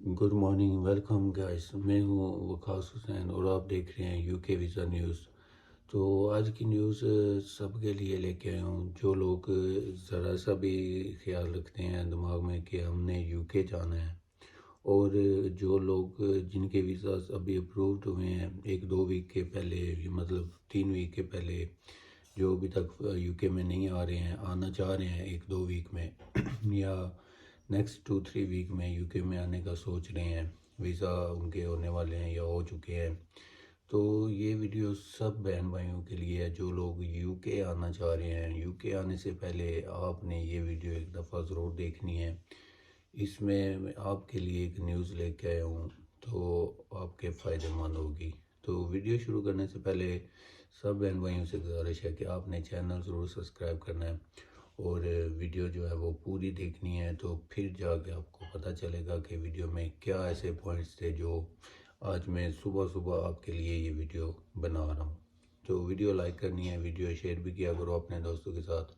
Good morning, welcome guys. میں ہوں وقاص حسین اور آپ دیکھ رہے ہیں یو کے ویزا نیوز. تو آج کی نیوز سب کے لیے لے کے آیا ہوں جو لوگ ذرا سا بھی خیال رکھتے ہیں دماغ میں کہ ہم نے یو کے جانا ہے، اور جو لوگ جن کے ویزاز ابھی اپرووڈ ہوئے ہیں 1-2 ویک کے پہلے، مطلب 3 ویک کے پہلے، جو ابھی تک یو کے میں نہیں آ رہے ہیں، آنا چاہ رہے ہیں 1-2 ویک میں یا نیکسٹ 2-3 ویک میں یو کے میں آنے کا سوچ رہے ہیں، ویزا ان کے ہونے والے ہیں یا ہو چکے ہیں. تو یہ ویڈیو سب بہن بھائیوں کے لیے ہے جو لوگ یو کے آنا چاہ رہے ہیں. یو کے آنے سے پہلے آپ نے یہ ویڈیو ایک دفعہ ضرور دیکھنی ہے. اس میں آپ کے لیے ایک نیوز لے کے آیا ہوں تو آپ کے فائدہ مند ہوگی. تو ویڈیو شروع کرنے سے پہلے سب بہن بھائیوں سے گزارش ہے کہ آپ نے چینل ضرور سبسکرائب کرنا ہے اور ویڈیو جو ہے وہ پوری دیکھنی ہے. تو پھر جا کے آپ کو پتہ چلے گا کہ ویڈیو میں کیا ایسے پوائنٹس تھے جو آج میں صبح صبح آپ کے لیے یہ ویڈیو بنا رہا ہوں. تو ویڈیو لائک کرنی ہے، ویڈیو شیئر بھی کیا کرو اپنے دوستوں کے ساتھ.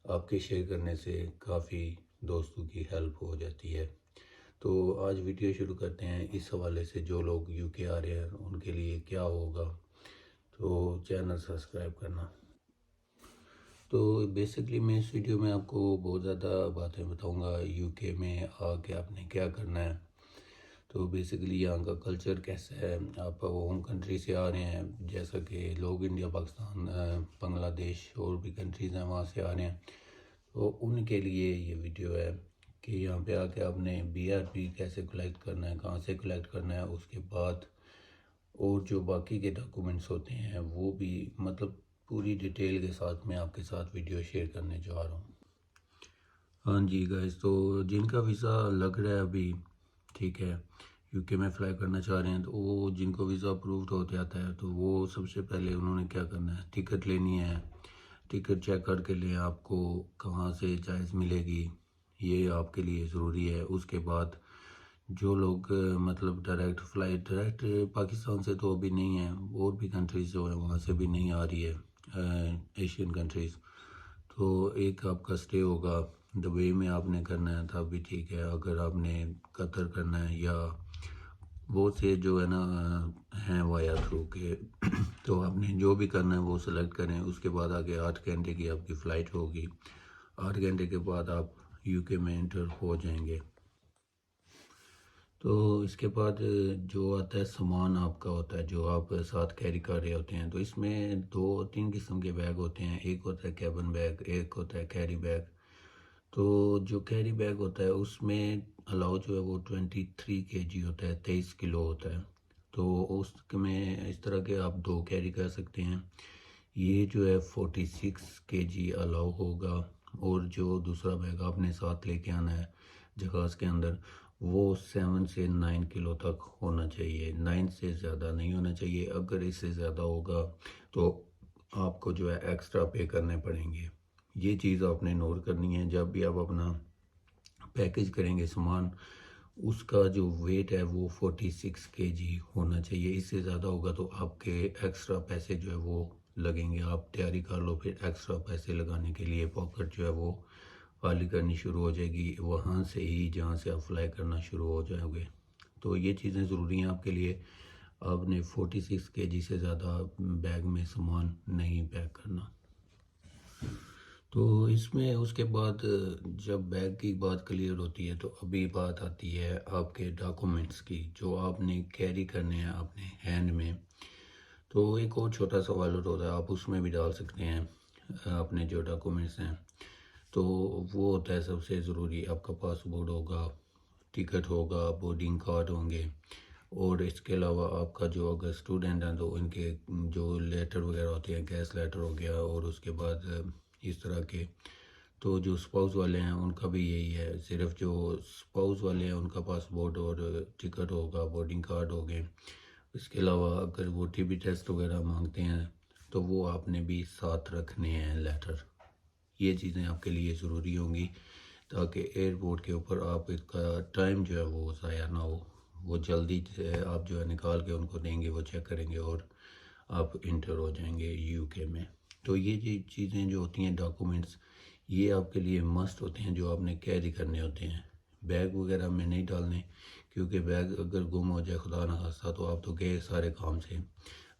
آپ کے شیئر کرنے سے کافی دوستوں کی ہیلپ ہو جاتی ہے. تو آج ویڈیو شروع کرتے ہیں اس حوالے سے جو لوگ یو کے آ رہے ہیں ان کے لیے کیا ہوگا. تو چینل سبسکرائب کرنا. تو بیسکلی میں اس ویڈیو میں آپ کو بہت زیادہ باتیں بتاؤں گا یو کے میں آ کے آپ نے کیا کرنا ہے. تو بیسکلی یہاں کا کلچر کیسا ہے، آپ ہوم کنٹری سے آ رہے ہیں جیسا کہ لوگ انڈیا، پاکستان، بنگلہ دیش اور بھی کنٹریز ہیں وہاں سے آ رہے ہیں. تو ان کے لیے یہ ویڈیو ہے کہ یہاں پہ آ کے آپ نے بی آر پی کیسے کلیکٹ کرنا ہے، کہاں سے کلیکٹ کرنا ہے، اس کے بعد اور جو باقی کے ڈاکومنٹس ہوتے ہیں وہ بھی، مطلب پوری ڈیٹیل کے ساتھ میں آپ کے ساتھ ویڈیو شیئر کرنے جا رہا ہوں. ہاں جی گائز، تو جن کا ویزا لگ رہا ہے ابھی ٹھیک ہے یو کے میں فلائی کرنا چاہ رہے ہیں، تو وہ جن کو ویزا اپرووڈ ہو جاتا ہے تو وہ سب سے پہلے انہوں نے کیا کرنا ہے، ٹکٹ لینی ہے. ٹکٹ چیک کر کے لیں، آپ کو کہاں سے چوائس ملے گی یہ آپ کے لیے ضروری ہے. اس کے بعد جو لوگ مطلب ڈائریکٹ فلائٹ ڈائریکٹ پاکستان سے تو ابھی نہیں ہے، اور بھی کنٹریز جو ہیں وہاں سے بھی نہیں آ رہی ہے ایشین کنٹریز. تو ایک آپ کا سٹے ہوگا دبئی میں آپ نے کرنا ہے تب بھی ٹھیک ہے. اگر آپ نے قطر کرنا ہے یا بہت سے جو ہے نا ہیں وایا تھرو کے تو آپ نے جو بھی کرنا ہے وہ سلیکٹ کریں. اس کے بعد آگے 8 گھنٹے کی آپ کی فلائٹ ہوگی. 8 گھنٹے کے بعد آپ یو کے میں انٹر ہو جائیں گے. تو اس کے بعد جو آتا ہے سامان آپ کا ہوتا ہے جو آپ ساتھ کیری کر رہے ہوتے ہیں. تو اس میں 2-3 قسم کے بیگ ہوتے ہیں. ایک ہوتا ہے کیبن بیگ، ایک ہوتا ہے کیری بیگ. تو جو کیری بیگ ہوتا ہے اس میں الاؤ جو ہے وہ 23 kg ہوتا ہے، 23 کلو ہوتا ہے. تو اس میں اس طرح کے آپ 2 کیری کر سکتے ہیں. یہ جو ہے 46 kg الاؤ ہوگا. اور جو دوسرا بیگ آپ نے ساتھ لے کے آنا ہے جہاز کے اندر وہ 7 سے 9 کلو تک ہونا چاہیے. 9 سے زیادہ نہیں ہونا چاہیے. اگر اس سے زیادہ ہوگا تو آپ کو جو ہے ایکسٹرا پے کرنے پڑیں گے. یہ چیز آپ نے نوٹ کرنی ہے جب بھی آپ اپنا پیکج کریں گے. سامان اس کا جو ویٹ ہے وہ 46 kg ہونا چاہیے. اس سے زیادہ ہوگا تو آپ کے ایکسٹرا پیسے جو ہے وہ لگیں گے. آپ تیاری کر لو پھر ایکسٹرا پیسے لگانے کے لیے. پاکٹ جو ہے وہ خالی کرنی شروع ہو جائے گی وہاں سے ہی جہاں سے آپ فلائی کرنا شروع ہو جائیں گے. تو یہ چیزیں ضروری ہیں آپ کے لیے. آپ نے 46 kg سے زیادہ بیگ میں سامان نہیں پیک کرنا. تو اس میں اس کے بعد جب بیگ کی بات کلیئر ہوتی ہے تو ابھی بات آتی ہے آپ کے ڈاکومنٹس کی جو آپ نے کیری کرنے ہیں اپنے ہینڈ میں. تو ایک اور چھوٹا سا والٹ ہوتا ہے، آپ اس میں بھی ڈال سکتے ہیں اپنے جو ڈاکومنٹس ہیں. تو وہ ہوتا ہے سب سے ضروری. آپ کا پاسپورٹ ہوگا، ٹکٹ ہوگا، بورڈنگ کارڈ ہوں گے، اور اس کے علاوہ آپ کا جو اگر اسٹوڈنٹ ہیں تو ان کے جو لیٹر وغیرہ ہوتے ہیں، گیس لیٹر ہو گیا، اور اس کے بعد اس طرح کے. تو جو اسپاؤس والے ہیں ان کا بھی یہی ہے. صرف جو اسپاؤس والے ہیں ان کا پاسپورٹ اور ٹکٹ ہوگا، بورڈنگ کارڈ ہو گئے. اس کے علاوہ اگر وہ ٹی بی ٹیسٹ وغیرہ مانگتے ہیں تو وہ آپ نے بھی ساتھ رکھنے ہیں لیٹر. یہ چیزیں آپ کے لیے ضروری ہوں گی تاکہ ایئرپورٹ کے اوپر آپ کا ٹائم جو ہے وہ ضائع نہ ہو. وہ جلدی سے آپ جو ہے نکال کے ان کو دیں گے، وہ چیک کریں گے اور آپ انٹر ہو جائیں گے یو کے میں. تو یہ چیزیں جو ہوتی ہیں ڈاکومنٹس، یہ آپ کے لیے مسٹ ہوتے ہیں جو آپ نے کیری کرنے ہوتے ہیں. بیگ وغیرہ میں نہیں ڈالنے، کیونکہ بیگ اگر گم ہو جائے خدا نخواستہ تو آپ تو گئے سارے کام سے۔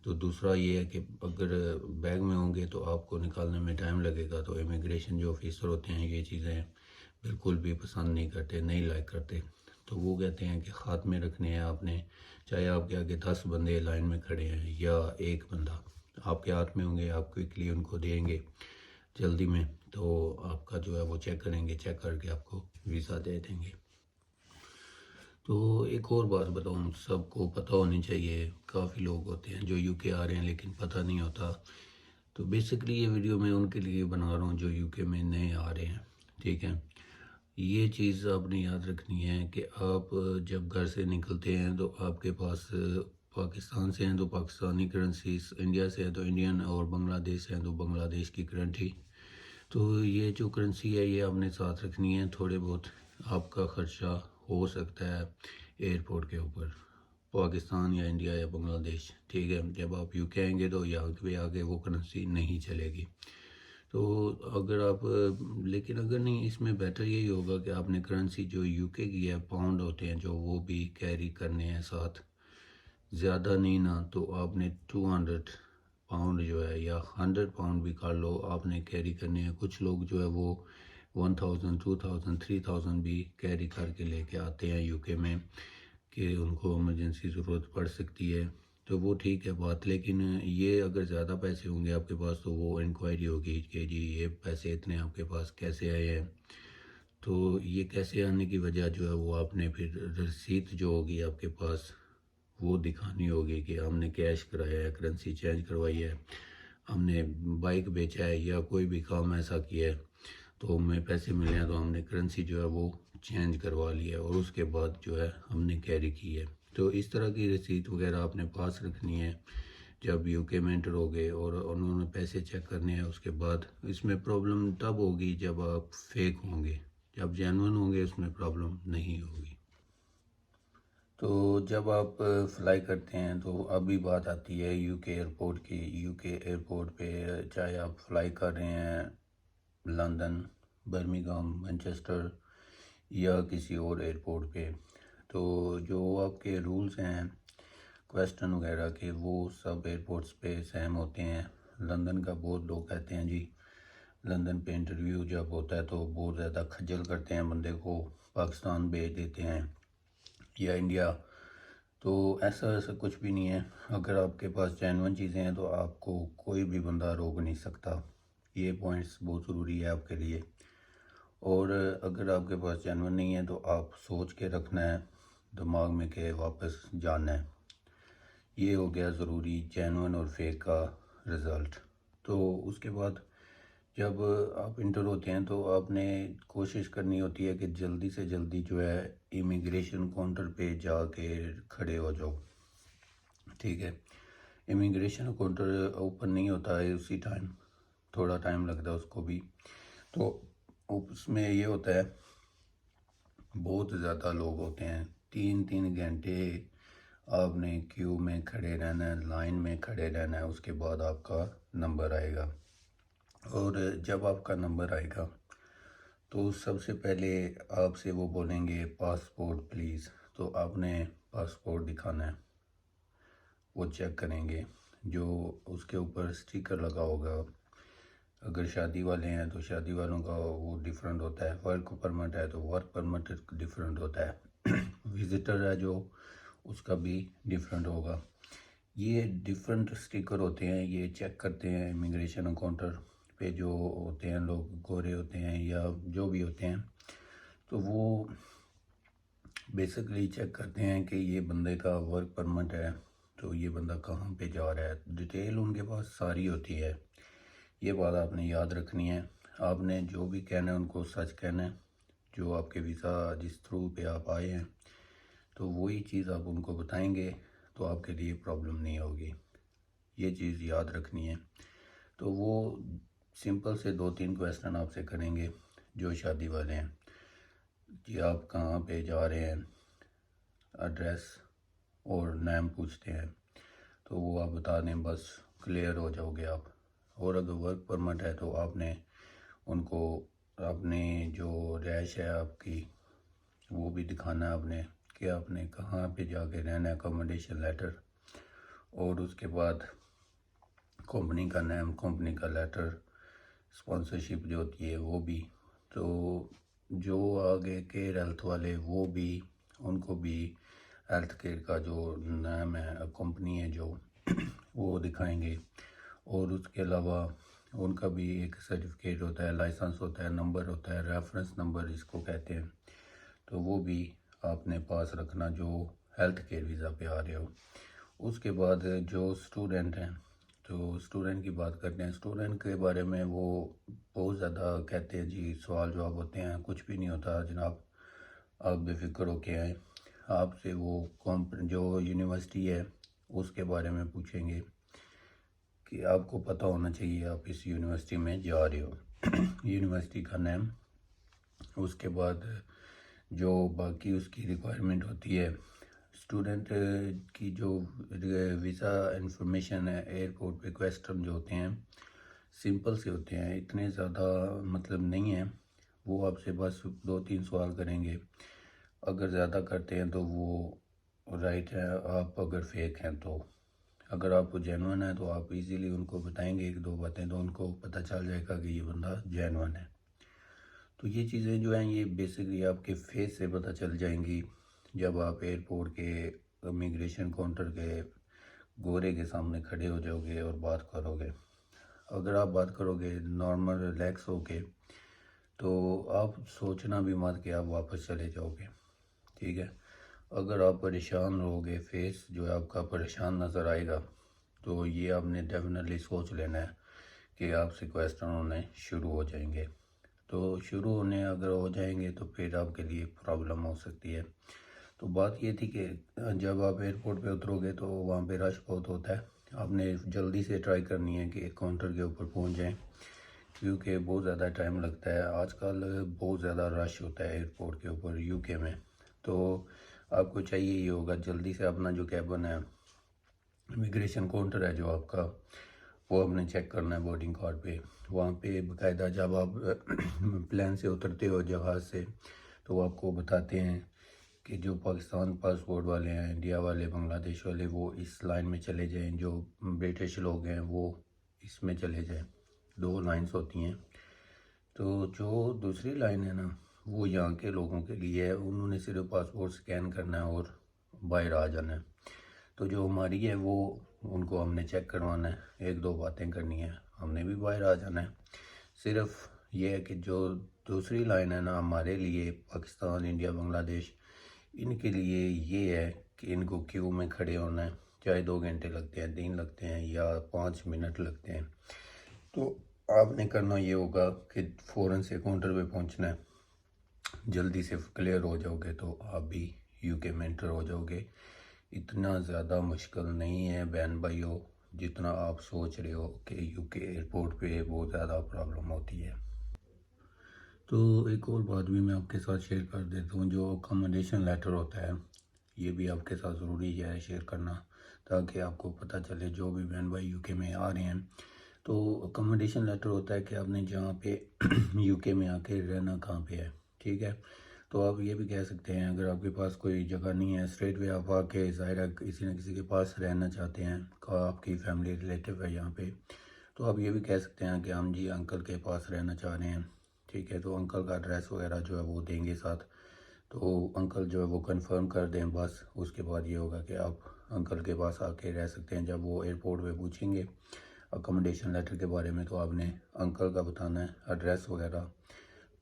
تو دوسرا یہ ہے کہ اگر بیگ میں ہوں گے تو آپ کو نکالنے میں ٹائم لگے گا، تو امیگریشن جو آفیسر ہوتے ہیں یہ چیزیں بالکل بھی پسند نہیں کرتے، نہیں لائک کرتے۔ تو وہ کہتے ہیں کہ ہاتھ میں رکھنے ہیں آپ نے، چاہے آپ کے آگے 10 بندے لائن میں کھڑے ہیں یا ایک بندہ آپ کے ہاتھ میں ہوں گے، آپ کوئکلی ان کو دیں گے جلدی میں، تو آپ کا جو ہے وہ چیک کریں گے، چیک کر کے آپ کو ویزا دے دیں گے۔ تو ایک اور بات بتاؤں، سب کو پتہ ہونی چاہیے، کافی لوگ ہوتے ہیں جو یو کے آ رہے ہیں لیکن پتہ نہیں ہوتا، تو بیسکلی یہ ویڈیو میں ان کے لیے بنا رہا ہوں جو یو کے میں نئے آ رہے ہیں، ٹھیک ہے۔ یہ چیز آپ نے یاد رکھنی ہے کہ آپ جب گھر سے نکلتے ہیں تو آپ کے پاس پاکستان سے ہیں تو پاکستانی کرنسی، انڈیا سے ہیں تو انڈین، اور بنگلہ دیش سے ہیں تو بنگلہ دیش کی کرنسی۔ تو یہ جو کرنسی ہے یہ آپ نے ساتھ رکھنی ہے، تھوڑے بہت آپ کا خرچہ ہو سکتا ہے ایئرپورٹ کے اوپر، پاکستان یا انڈیا یا بنگلہ دیش، ٹھیک ہے۔ جب آپ یو کے آئیں گے تو یہاں پہ آگے وہ کرنسی نہیں چلے گی، تو اگر آپ، لیکن اگر نہیں، اس میں بیٹر یہی ہوگا کہ آپ نے کرنسی جو یو کے کی ہے، پاؤنڈ ہوتے ہیں جو، وہ بھی کیری کرنے ہیں ساتھ، زیادہ نہیں نا، تو آپ نے 200 پاؤنڈ جو ہے یا 100 پاؤنڈ بھی کر لو آپ نے کیری کرنے ہیں۔ کچھ لوگ جو ہے وہ 1000 2000 3000 بھی کیری کر کے لے کے آتے ہیں یو کے میں، کہ ان کو ایمرجنسی ضرورت پڑ سکتی ہے، تو وہ ٹھیک ہے بات، لیکن یہ اگر زیادہ پیسے ہوں گے آپ کے پاس تو وہ انکوائری ہوگی کہ جی یہ پیسے اتنے آپ کے پاس کیسے آئے ہیں، تو یہ کیسے آنے کی وجہ جو ہے وہ آپ نے پھر رسید جو ہوگی آپ کے پاس وہ دکھانی ہوگی کہ ہم نے کیش کرایا ہے، کرنسی چینج کروائی ہے، ہم نے بائک بیچا ہے یا کوئی بھی کام ایسا کیا ہے تو ہمیں پیسے ملے ہیں تو ہم نے کرنسی جو ہے وہ چینج کروا لی ہے اور اس کے بعد جو ہے ہم نے کیری کی ہے۔ تو اس طرح کی رسید وغیرہ آپ نے پاس رکھنی ہے جب یو کے میں انٹر ہوگے، اور انہوں نے پیسے چیک کرنے ہیں۔ اس کے بعد اس میں پرابلم تب ہوگی جب آپ فیک ہوں گے، جب جینون ہوں گے اس میں پرابلم نہیں ہوگی۔ تو جب آپ فلائی کرتے ہیں تو ابھی بات آتی ہے یو کے ایئرپورٹ کی۔ یو کے ایئرپورٹ پہ چاہے آپ فلائی کر رہے ہیں لندن، برمنگھم، مانچسٹر یا کسی اور ایئرپورٹ پہ، تو جو آپ کے رولز ہیں کویسٹن وغیرہ کے وہ سب ایئرپورٹس پہ سیم ہوتے ہیں۔ لندن کا بہت لوگ کہتے ہیں جی لندن پہ انٹرویو جب ہوتا ہے تو بہت زیادہ کھجل کرتے ہیں بندے کو، پاکستان بھیج دیتے ہیں یا انڈیا، تو ایسا کچھ بھی نہیں ہے۔ اگر آپ کے پاس جینون چیزیں ہیں تو آپ کو کوئی بھی بندہ روک نہیں سکتا، یہ پوائنٹس بہت ضروری ہے آپ کے لیے۔ اور اگر آپ کے پاس جینون نہیں ہے تو آپ سوچ کے رکھنا ہے دماغ میں کہ واپس جانا ہے، یہ ہو گیا ضروری جینون اور فیک کا رزلٹ۔ تو اس کے بعد جب آپ انٹر ہوتے ہیں تو آپ نے کوشش کرنی ہوتی ہے کہ جلدی سے جلدی جو ہے امیگریشن کاؤنٹر پہ جا کے کھڑے ہو جاؤ، ٹھیک ہے۔ امیگریشن کاؤنٹر اوپن نہیں ہوتا ہے اسی ٹائم، تھوڑا ٹائم لگتا ہے اس کو بھی، تو اس میں یہ ہوتا ہے بہت زیادہ لوگ ہوتے ہیں، 3 گھنٹے آپ نے کیو میں کھڑے رہنا ہے، لائن میں کھڑے رہنا ہے، اس کے بعد آپ کا نمبر آئے گا۔ اور جب آپ کا نمبر آئے گا تو سب سے پہلے آپ سے وہ بولیں گے پاسپورٹ پلیز، تو آپ نے پاسپورٹ دکھانا ہے، وہ چیک کریں گے، جو اس کے اوپر سٹیکر لگا ہوگا۔ اگر شادی والے ہیں تو شادی والوں کا وہ ڈیفرنٹ ہوتا ہے، ورک پرمٹ ہے تو ورک پرمٹ ڈیفرنٹ ہوتا ہے، وزٹر ہے جو اس کا بھی ڈیفرنٹ ہوگا۔ یہ ڈیفرنٹ سٹیکر ہوتے ہیں، یہ چیک کرتے ہیں امیگریشن کاؤنٹر پہ جو ہوتے ہیں لوگ، گورے ہوتے ہیں یا جو بھی ہوتے ہیں، تو وہ بیسکلی چیک کرتے ہیں کہ یہ بندے کا ورک پرمٹ ہے تو یہ بندہ کہاں پہ جا رہا ہے، ڈیٹیل ان کے پاس ساری ہوتی ہے۔ یہ بات آپ نے یاد رکھنی ہے، آپ نے جو بھی کہنا ہے ان کو سچ کہنا ہے، جو آپ کے ویزا جس تھرو پہ آپ آئے ہیں تو وہی چیز آپ ان کو بتائیں گے تو آپ کے لیے پرابلم نہیں ہوگی، یہ چیز یاد رکھنی ہے۔ تو وہ سمپل سے 2-3 کویسچن آپ سے کریں گے جو شادی والے ہیں، جی آپ کہاں پہ جا رہے ہیں، ایڈریس اور نیم پوچھتے ہیں، تو وہ آپ بتا دیں، بس کلیئر ہو جاؤ گے آپ۔ اور اگر ورک پرمٹ ہے تو آپ نے ان کو اپنے جو رہائش ہے آپ کی وہ بھی دکھانا ہے آپ نے کہ آپ نے کہاں پہ جا کے رہنا ہے، اکوموڈیشن لیٹر، اور اس کے بعد کمپنی کا نیم، کمپنی کا لیٹر، اسپانسرشپ جو ہوتی ہے وہ بھی. تو جو آگے کیئر ہیلتھ والے وہ بھی، ان کو بھی ہیلتھ کیئر کا جو نام ہے، کمپنی ہے جو وہ دکھائیں گے. اور اس کے علاوہ ان کا بھی ایک سرٹیفکیٹ ہوتا ہے، لائسنس ہوتا ہے، نمبر ہوتا ہے، ریفرنس نمبر اس کو کہتے ہیں. تو وہ بھی آپ نے پاس رکھنا جو ہیلتھ کیئر ویزا پہ آ رہے ہو. اس کے بعد جو اسٹوڈنٹ ہیں، تو اسٹوڈنٹ کی بات کرتے ہیں. اسٹوڈنٹ کے بارے میں وہ بہت زیادہ کہتے ہیں جی سوال جواب ہوتے ہیں، کچھ بھی نہیں ہوتا جناب، آپ بے فکر ہو کے آئیں. آپ سے وہ جو یونیورسٹی ہے اس کے بارے میں پوچھیں گے کہ آپ کو پتہ ہونا چاہیے آپ اس یونیورسٹی میں جا رہے ہو، یونیورسٹی کا نیم. اس کے بعد جو باقی اس کی ریکوائرمنٹ ہوتی ہے اسٹوڈنٹ کی، جو ویزا انفارمیشن ہے ایئرپورٹ پہ کویسچن جو ہوتے ہیں سمپل سے ہوتے ہیں، اتنے زیادہ مطلب نہیں ہیں. وہ آپ سے بس 2-3 سوال کریں گے. اگر زیادہ کرتے ہیں تو وہ رائٹ ہے، آپ اگر فیک ہیں تو. اگر آپ کو جینون ہے تو آپ ایزیلی ان کو بتائیں گے 1-2 باتیں تو ان کو پتہ چل جائے گا کہ یہ بندہ جینون ہے. تو یہ چیزیں جو ہیں یہ بیسکلی آپ کے فیس سے پتہ چل جائیں گی جب آپ ایئرپورٹ کے امیگریشن کاؤنٹر کے گورے کے سامنے کھڑے ہو جاؤ گے اور بات کرو گے. اگر آپ بات کرو گے نارمل ریلیکس ہو کے تو آپ سوچنا بھی مت کہ آپ واپس چلے جاؤ گے، ٹھیک ہے. اگر آپ پریشان رہو گے، فیس جو ہے آپ کا پریشان نظر آئے گا، تو یہ آپ نے ڈیفینیٹلی سوچ لینا ہے کہ آپ سے کویسچن ہونے شروع ہو جائیں گے. تو شروع ہونے اگر ہو جائیں گے تو پھر آپ کے لیے پرابلم ہو سکتی ہے. تو بات یہ تھی کہ جب آپ ایئرپورٹ پہ اترو گے تو وہاں پہ رش بہت ہوتا ہے. آپ نے جلدی سے ٹرائی کرنی ہے کہ کاؤنٹر کے اوپر پہنچ جائیں، کیونکہ بہت زیادہ ٹائم لگتا ہے. آج کل بہت زیادہ رش ہوتا ہے ایئرپورٹ کے اوپر یو کے میں. تو آپ کو چاہیے یہ ہوگا جلدی سے اپنا جو کیبن ہے، امیگریشن کاؤنٹر ہے جو آپ کا، وہ آپ نے چیک کرنا ہے بورڈنگ کارڈ پہ. وہاں پہ باقاعدہ جب آپ پلین سے اترتے ہو جہاز سے تو وہ آپ کو بتاتے ہیں کہ جو پاکستان پاسپورٹ والے ہیں، انڈیا والے، بنگلہ دیش والے، وہ اس لائن میں چلے جائیں. جو برٹش لوگ ہیں وہ اس میں چلے جائیں. 2 لائنز ہوتی ہیں. تو جو دوسری لائن ہے نا وہ یہاں کے لوگوں کے لیے ہے، انہوں نے صرف پاسپورٹ سکین کرنا ہے اور باہر آ جانا ہے. تو جو ہماری ہے وہ ان کو ہم نے چیک کروانا ہے، 1-2 باتیں کرنی ہے، ہم نے بھی باہر آ جانا ہے. صرف یہ ہے کہ جو دوسری لائن ہے نا ہمارے لیے، پاکستان، انڈیا، بنگلہ دیش، ان کے لیے یہ ہے کہ ان کو کیو میں کھڑے ہونا ہے، چاہے 2 گھنٹے لگتے ہیں، 3 لگتے ہیں یا 5 منٹ لگتے ہیں. تو آپ نے کرنا یہ ہوگا کہ فوراً سے کاؤنٹر پہ پہنچنا ہے، جلدی سے کلیئر ہو جاؤ گے تو آپ بھی یو کے میں انٹر ہو جاؤ گے. اتنا زیادہ مشکل نہیں ہے بہن بھائیو جتنا آپ سوچ رہے ہو کہ یو کے ایئرپورٹ پہ بہت زیادہ پرابلم ہوتی ہے. تو ایک اور بات بھی میں آپ کے ساتھ شیئر کر دیتا ہوں، جو اکوموڈیشن لیٹر ہوتا ہے یہ بھی آپ کے ساتھ ضروری ہے شیئر کرنا، تاکہ آپ کو پتہ چلے جو بھی بہن بھائی یو کے میں آ رہے ہیں. تو اکوموڈیشن لیٹر ہوتا ہے کہ آپ نے جہاں پہ یو کے میں آ کے رہنا کہاں پہ ہے، ٹھیک ہے. تو آپ یہ بھی کہہ سکتے ہیں اگر آپ کے پاس کوئی جگہ نہیں ہے، اسٹریٹ وے آپ آ کے ظاہر ہے کسی نہ کسی کے پاس رہنا چاہتے ہیں، آپ کی فیملی ریلیٹیو ہے یہاں پہ، تو آپ یہ بھی کہہ سکتے ہیں کہ ہم جی انکل کے پاس رہنا چاہ رہے ہیں، ٹھیک ہے. تو انکل کا ایڈریس وغیرہ جو ہے وہ دیں گے ساتھ. تو انکل جو ہے وہ کنفرم کر دیں بس. اس کے بعد یہ ہوگا کہ آپ انکل کے پاس آ کے رہ سکتے ہیں. جب وہ ایئرپورٹ پہ پوچھیں گے اکوموڈیشن لیٹر کے بارے میں تو آپ نے انکل کا بتانا ہے ایڈریس وغیرہ.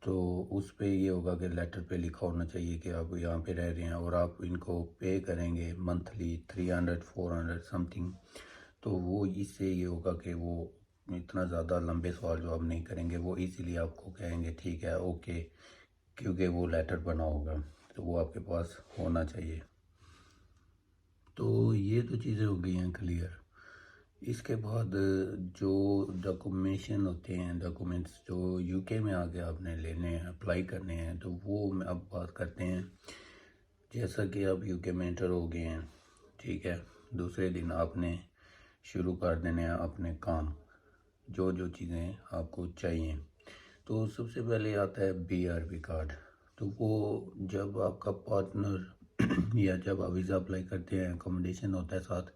تو اس پہ یہ ہوگا کہ لیٹر پہ لکھا ہونا چاہیے کہ آپ یہاں پہ رہ رہے ہیں اور آپ ان کو پے کریں گے منتھلی 300-400 سم تھنگ. تو وہ اس سے یہ ہوگا کہ وہ اتنا زیادہ لمبے سوال جو آپ نہیں کریں گے، وہ ایزیلی آپ کو کہیں گے ٹھیک ہے اوکے، کیونکہ وہ لیٹر بنا ہوگا تو وہ آپ کے پاس ہونا چاہیے. تو یہ تو چیزیں ہو گئی ہیں کلیئر. اس کے بعد جو ڈاکومیشن ہوتے ہیں، ڈاکومنٹس جو یو کے میں آگے آپ نے لینے ہیں، اپلائی کرنے ہیں، تو وہ اب بات کرتے ہیں. جیسا کہ آپ یو کے میں انٹر ہو گئے ہیں، ٹھیک ہے، دوسرے دن آپ نے شروع کر دینے ہیں اپنے کام، جو چیزیں آپ کو چاہیے. تو سب سے پہلے آتا ہے BRB کارڈ. تو وہ جب آپ کا پارٹنر یا جب آپ ویزا اپلائی کرتے ہیں اکوموڈیشن ہوتا ہے ساتھ،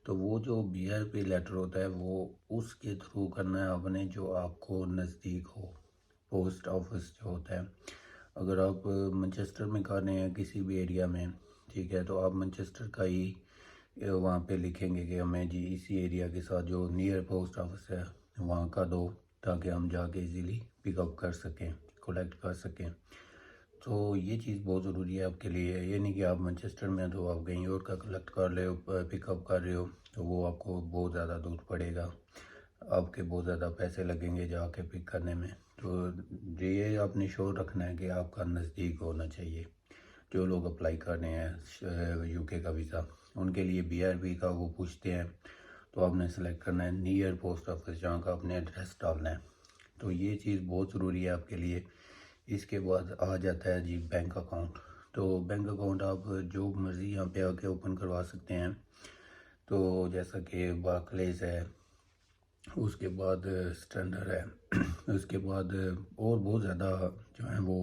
تو وہ جو بی آر پی لیٹر ہوتا ہے وہ اس کے تھرو کرنا ہے آپ نے جو آپ کو نزدیک ہو، پوسٹ آفس جو ہوتا ہے۔ اگر آپ منچسٹر میں کر رہے ہیں کسی بھی ایریا میں، ٹھیک ہے، تو آپ منچسٹر کا ہی وہاں پہ لکھیں گے کہ ہمیں جی اسی ایریا کے ساتھ جو نیئر پوسٹ آفس ہے وہاں کا دو، تاکہ ہم جا کے ایزیلی پک اپ کر سکیں، کلیکٹ کر سکیں۔ تو یہ چیز بہت ضروری ہے آپ کے لیے۔ یہ نہیں کہ آپ منچسٹر میں تو آپ کہیں اور کا کلیکٹ کر رہے ہو، پک اپ کر رہے ہو، تو وہ آپ کو بہت زیادہ دور پڑے گا، آپ کے بہت زیادہ پیسے لگیں گے جا کے پک کرنے میں۔ تو یہ آپ نے شور رکھنا ہے کہ آپ کا نزدیک ہونا چاہیے۔ جو لوگ اپلائی کر رہے ہیں یو کے کا ویزا، ان کے لیے بی آر پی کا وہ پوچھتے ہیں، تو آپ نے سلیکٹ کرنا ہے نیئر پوسٹ آفس، جہاں کا آپ نے ایڈریس ڈالنا ہے۔ تو یہ چیز بہت ضروری ہے آپ کے لیے۔ اس کے بعد آ جاتا ہے جی بینک اکاؤنٹ۔ تو بینک اکاؤنٹ آپ جو مرضی یہاں پہ آ کے اوپن کروا سکتے ہیں، تو جیسا کہ بارکلیز ہے، اس کے بعد اسٹینڈرڈ ہے، اس کے بعد اور بہت زیادہ جو ہیں وہ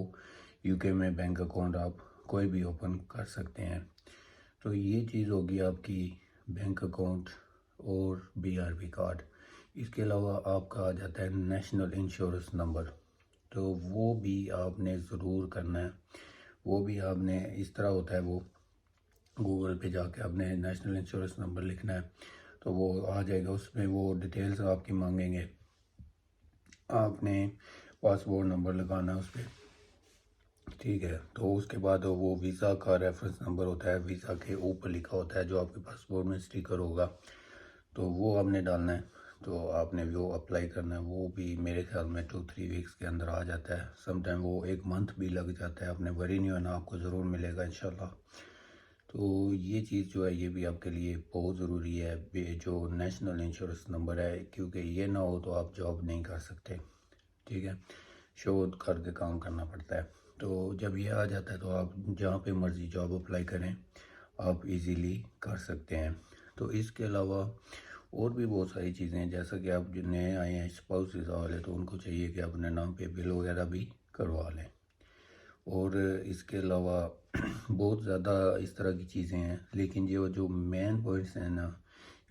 یو کے میں بینک اکاؤنٹ آپ کوئی بھی اوپن کر سکتے ہیں۔ تو یہ چیز ہوگی آپ کی بینک اکاؤنٹ اور بی آر پی کارڈ۔ اس کے علاوہ آپ کا آ جاتا ہے نیشنل انشورنس نمبر، تو وہ بھی آپ نے ضرور کرنا ہے۔ وہ بھی آپ نے اس طرح ہوتا ہے، وہ گوگل پہ جا کے آپ نے نیشنل انشورنس نمبر لکھنا ہے، تو وہ آ جائے گا، اس میں وہ ڈیٹیلز آپ کی مانگیں گے، آپ نے پاسپورٹ نمبر لگانا ہے اس پہ، ٹھیک ہے۔ تو اس کے بعد وہ ویزا کا ریفرنس نمبر ہوتا ہے، ویزا کے اوپر لکھا ہوتا ہے جو آپ کے پاسپورٹ میں اسٹیکر ہوگا، تو وہ آپ نے ڈالنا ہے۔ تو آپ نے وہ اپلائی کرنا ہے، وہ بھی میرے خیال میں 2-3 ویکس کے اندر آ جاتا ہے، سم ٹائم وہ 1 منتھ بھی لگ جاتا ہے، آپ نے وری نہیں ہونا، آپ کو ضرور ملے گا انشاءاللہ۔ تو یہ چیز جو ہے یہ بھی آپ کے لیے بہت ضروری ہے، جو نیشنل انشورنس نمبر ہے، کیونکہ یہ نہ ہو تو آپ جاب نہیں کر سکتے، ٹھیک ہے، شو کر کے کام کرنا پڑتا ہے۔ تو جب یہ آ جاتا ہے تو آپ جہاں پہ مرضی جاب اپلائی کریں، آپ ایزیلی کر سکتے ہیں۔ تو اس کے علاوہ اور بھی بہت ساری چیزیں ہیں، جیسا کہ آپ جو نئے آئے ہیں اسپاؤس ویزا والے، تو ان کو چاہیے کہ اپنے نام پہ بل وغیرہ بھی کروا لیں۔ اور اس کے علاوہ بہت زیادہ اس طرح کی چیزیں ہیں، لیکن یہ جو مین پوائنٹس ہیں نا،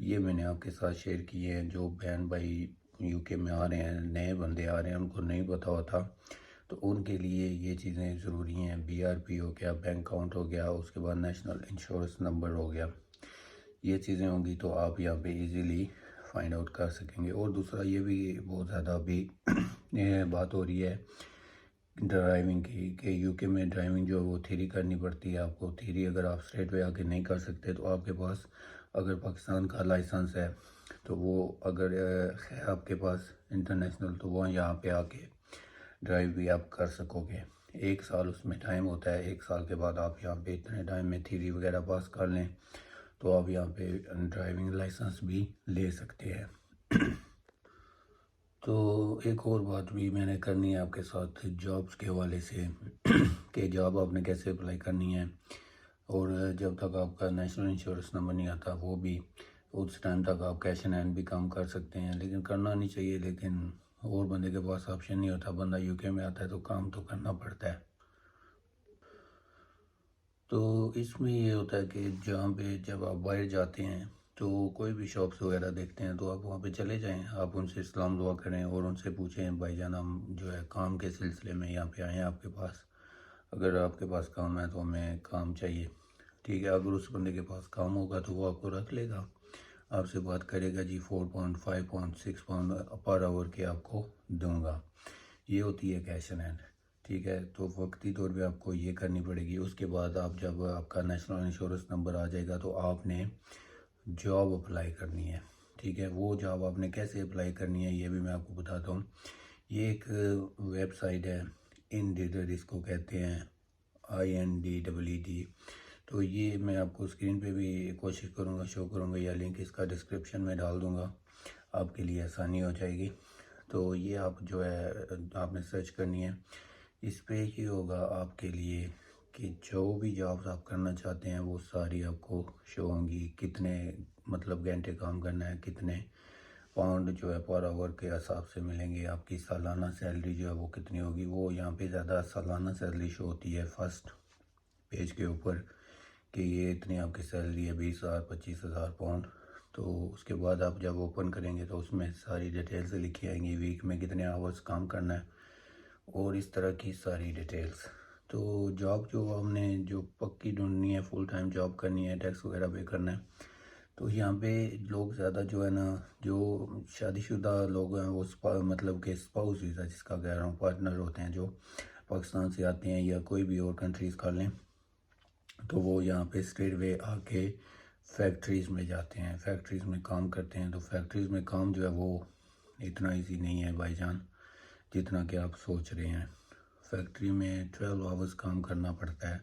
یہ میں نے آپ کے ساتھ شیئر کیے ہیں۔ جو بہن بھائی یو کے میں آ رہے ہیں، نئے بندے آ رہے ہیں، ان کو نہیں پتا ہوتا، تو ان کے لیے یہ چیزیں ضروری ہیں۔ بی آر پی ہو گیا، بینک اکاؤنٹ ہو گیا، اس کے بعد نیشنل انشورنس نمبر ہو گیا، یہ چیزیں ہوں گی تو آپ یہاں پہ ایزیلی فائنڈ آؤٹ کر سکیں گے۔ اور دوسرا یہ بھی بہت زیادہ ابھی بات ہو رہی ہے ڈرائیونگ کی، کہ یو کے میں ڈرائیونگ جو ہے وہ تھیری کرنی پڑتی ہے آپ کو۔ تھیری اگر آپ اسٹریٹ وے آ کے نہیں کر سکتے تو آپ کے پاس اگر پاکستان کا لائسنس ہے تو وہ اگر ہے آپ کے پاس انٹرنیشنل، تو وہ یہاں پہ آ کے ڈرائیو بھی آپ کر سکو گے۔ 1 سال اس میں ٹائم ہوتا ہے، 1 سال کے بعد آپ یہاں پہ اتنے ٹائم میں تھیری وغیرہ پاس کر لیں تو آپ یہاں پہ ڈرائیونگ لائسنس بھی لے سکتے ہیں۔ تو ایک اور بات بھی میں نے کرنی ہے آپ کے ساتھ جابس کے حوالے سے، کہ جاب آپ نے کیسے اپلائی کرنی ہے، اور جب تک آپ کا نیشنل انشورنس نمبر نہیں آتا وہ بھی اس ٹائم تک آپ کیش ان ہینڈ بھی کام کر سکتے ہیں، لیکن کرنا نہیں چاہیے۔ لیکن اور بندے کے پاس آپشن نہیں ہوتا، بندہ یو کے میں آتا ہے تو کام تو کرنا پڑتا ہے۔ تو اس میں یہ ہوتا ہے کہ جہاں پہ جب آپ باہر جاتے ہیں تو کوئی بھی شاپس وغیرہ دیکھتے ہیں تو آپ وہاں پہ چلے جائیں، آپ ان سے سلام دعا کریں اور ان سے پوچھیں بھائی جان ہم جو ہے کام کے سلسلے میں یہاں پہ آئے ہیں آپ کے پاس، اگر آپ کے پاس کام ہے تو ہمیں کام چاہیے، ٹھیک ہے۔ اگر اس بندے کے پاس کام ہوگا تو وہ آپ کو رکھ لے گا، آپ سے بات کرے گا، جی 4 پاؤنڈ 5 پاؤنڈ 6 پاؤنڈ پر آور کی آپ کو دوں گا، یہ ہوتی ہے کیش ان ہینڈ، ٹھیک ہے۔ تو وقتی طور پہ آپ کو یہ کرنی پڑے گی۔ اس کے بعد آپ جب آپ کا نیشنل انشورنس نمبر آ جائے گا تو آپ نے جاب اپلائی کرنی ہے، ٹھیک ہے۔ وہ جاب آپ نے کیسے اپلائی کرنی ہے یہ بھی میں آپ کو بتاتا ہوں۔ یہ ایک ویب سائٹ ہے، انڈیڈ اس کو کہتے ہیں، INDEED۔ تو یہ میں آپ کو اسکرین پہ بھی کوشش کروں گا شو کروں گا، یا لنک اس کا ڈسکرپشن میں ڈال دوں گا، آپ کے لیے آسانی ہو جائے گی۔ تو یہ آپ جو ہے آپ نے سرچ کرنی ہے، اس پہ ہی ہوگا آپ کے لیے کہ جو بھی جابس آپ کرنا چاہتے ہیں وہ ساری آپ کو شو ہوں گی، کتنے مطلب گھنٹے کام کرنا ہے، کتنے پاؤنڈ جو ہے پر آور کے حساب سے ملیں گے. آپ کی سالانہ سیلری جو ہے وہ کتنی ہوگی, وہ یہاں پہ زیادہ سالانہ سیلری شو ہوتی ہے فرسٹ پیج کے اوپر کہ یہ اتنی آپ کی سیلری ہے 20,000 25,000 پاؤنڈ. تو اس کے بعد آپ جب اوپن کریں گے تو اس میں ساری ڈیٹیلز لکھی آئیں گی, ویک میں کتنے آورز کام کرنا ہے اور اس طرح کی ساری ڈیٹیلز. تو جاب جو ہم نے جو پکی ڈھونڈنی ہے, فل ٹائم جاب کرنی ہے, ٹیکس وغیرہ پے کرنا ہے, تو یہاں پہ لوگ زیادہ جو ہے نا, جو شادی شدہ لوگ ہیں وہ مطلب کہ اسپاؤس ویزا جس کا کہہ رہا ہوں, پارٹنر ہوتے ہیں جو پاکستان سے آتے ہیں یا کوئی بھی اور کنٹریز کر لیں, تو وہ یہاں پہ اسٹریٹ وے آ کے فیکٹریز میں جاتے ہیں, فیکٹریز میں کام کرتے ہیں. تو فیکٹریز میں کام جو ہے وہ اتنا ایزی نہیں ہے بھائی جان جتنا کہ آپ سوچ رہے ہیں. فیکٹری میں 12 آورز کام کرنا پڑتا ہے.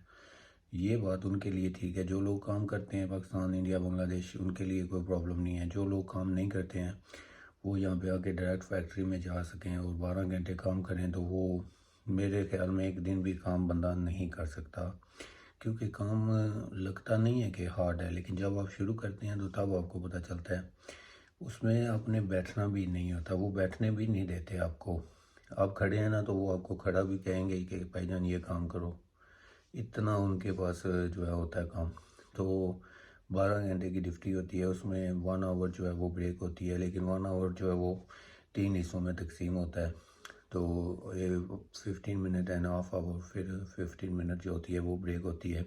یہ بات ان کے لیے ٹھیک ہے, جو لوگ کام کرتے ہیں پاکستان, انڈیا, بنگلہ دیش, ان کے لیے کوئی پرابلم نہیں ہے. جو لوگ کام نہیں کرتے ہیں وہ یہاں پہ آ کے ڈائریکٹ فیکٹری میں جا سکیں اور 12 گھنٹے کام کریں, تو وہ میرے خیال میں ایک دن بھی کام بندہ نہیں کر سکتا, کیونکہ کام لگتا نہیں ہے کہ ہارڈ ہے, لیکن جب آپ شروع کرتے ہیں تو تب آپ کو پتہ چلتا ہے. اس میں آپ نے بیٹھنا بھی نہیں ہوتا, وہ بیٹھنے بھی نہیں دیتے آپ کو. آپ کھڑے ہیں نا تو وہ آپ کو کھڑا بھی کہیں گے کہ بھائی جان یہ کام کرو, اتنا ان کے پاس جو ہے ہوتا ہے کام. تو 12 گھنٹے کی ڈیوٹی ہوتی ہے, اس میں 1 آور جو ہے وہ بریک ہوتی ہے, لیکن 1 آور جو ہے وہ 3 حصوں میں تقسیم ہوتا ہے. تو 15 منٹ اینڈ ہاف آور, پھر 15 منٹ جو ہوتی ہے وہ بریک ہوتی ہے.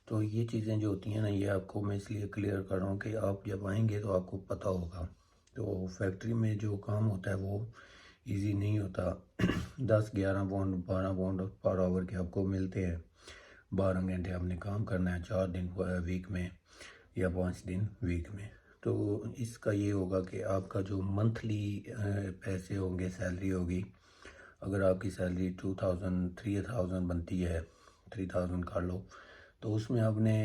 تو یہ چیزیں جو ہوتی ہیں نا, یہ آپ کو میں اس لیے کلیئر کر رہا ہوں کہ آپ جب آئیں گے تو آپ کو پتہ ہوگا. تو فیکٹری میں جو کام ہوتا ہے وہ ایزی نہیں ہوتا. 10 11 پاؤنڈ 12 پاؤنڈ پر آور کے آپ کو ملتے ہیں. 12 گھنٹے آپ نے کام کرنا ہے, 4 دن ویک میں یا 5 دن ویک میں. تو اس کا یہ ہوگا کہ آپ کا جو منتھلی پیسے ہوں گے, سیلری ہوگی, اگر آپ کی سیلری 2000 3000 بنتی ہے, 3000 کر لو, تو اس میں آپ نے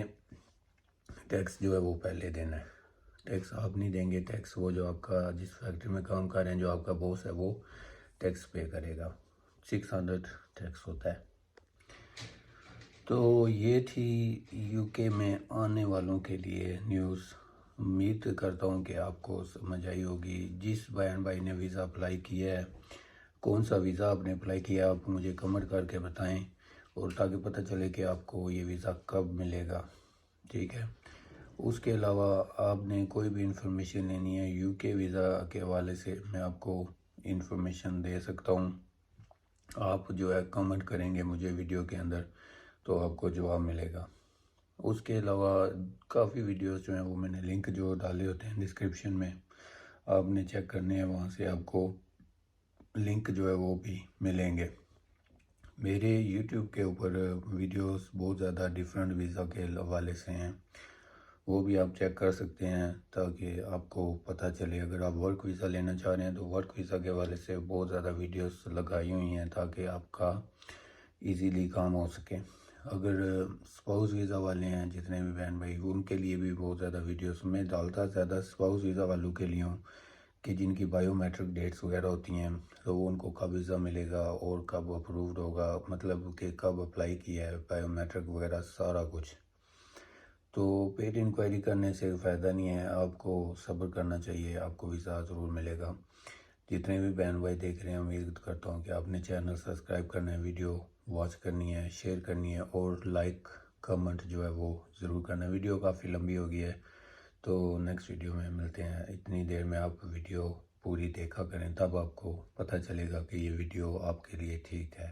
ٹیکس جو ہے وہ پہلے دینا ہے. ٹیکس آپ نہیں دیں گے, ٹیکس وہ جو آپ کا جس فیکٹری میں کام کر رہے ہیں جو آپ کا باس ہے وہ ٹیکس پے کرے گا. 600 ٹیکس ہوتا ہے. تو یہ تھی یو کے میں آنے والوں کے لیے نیوز. امید کرتا ہوں کہ آپ کو سمجھ آئی ہوگی. جس بیان بھائی نے ویزا اپلائی کیا ہے, کون سا ویزا آپ نے اپلائی کیا, آپ مجھے کمنٹ کر کے بتائیں, اور تاکہ پتہ چلے کہ آپ کو یہ ویزا کب ملے گا. ٹھیک ہے. اس کے علاوہ آپ نے کوئی بھی انفارمیشن لینی ہے یو کے ویزا کے حوالے سے, میں آپ کو انفارمیشن دے سکتا ہوں. آپ جو ہے کمنٹ کریں گے مجھے ویڈیو کے اندر تو آپ کو جواب ملے گا. اس کے علاوہ کافی ویڈیوز جو ہیں وہ میں نے لنک جو ڈالے ہوتے ہیں ڈسکرپشن میں, آپ نے چیک کرنے ہیں, وہاں سے آپ کو لنک جو ہے وہ بھی ملیں گے. میرے یوٹیوب کے اوپر ویڈیوز بہت زیادہ ڈیفرنٹ ویزا کے حوالے سے ہیں, وہ بھی آپ چیک کر سکتے ہیں تاکہ آپ کو پتہ چلے. اگر آپ ورک ویزا لینا چاہ رہے ہیں تو ورک ویزا کے حوالے سے بہت زیادہ ویڈیوز لگائی ہوئی ہیں تاکہ آپ کا ایزیلی کام ہو سکے. اگر اسپاؤس ویزا والے ہیں جتنے بھی بہن بھائی, ان کے لیے بھی بہت زیادہ ویڈیوز میں ڈالتا, زیادہ اسپاؤس ویزا والوں کے لیے ہوں کہ جن کی بائیو میٹرک ڈیٹس وغیرہ ہوتی ہیں, تو وہ ان کو کب ویزا ملے گا اور کب اپرووڈ ہوگا, مطلب کہ کب اپلائی کیا ہے, بائیو میٹرک وغیرہ سارا کچھ. تو پیڈ انکوائری کرنے سے فائدہ نہیں ہے, آپ کو صبر کرنا چاہیے, آپ کو ویزا ضرور ملے گا. جتنے بھی بہن بھائی دیکھ رہے ہیں, امید کرتا ہوں کہ آپ نے چینل سبسکرائب کرنا ہے, ویڈیو واچ کرنی ہے, شیئر کرنی ہے, اور لائک کمنٹ جو ہے وہ ضرور کرنا ہے. ویڈیو کافی لمبی ہو گئی ہے, تو نیکسٹ ویڈیو میں ملتے ہیں. اتنی دیر میں آپ ویڈیو پوری دیکھا کریں, تب آپ کو پتہ چلے گا کہ یہ ویڈیو آپ کے لیے ٹھیک ہے.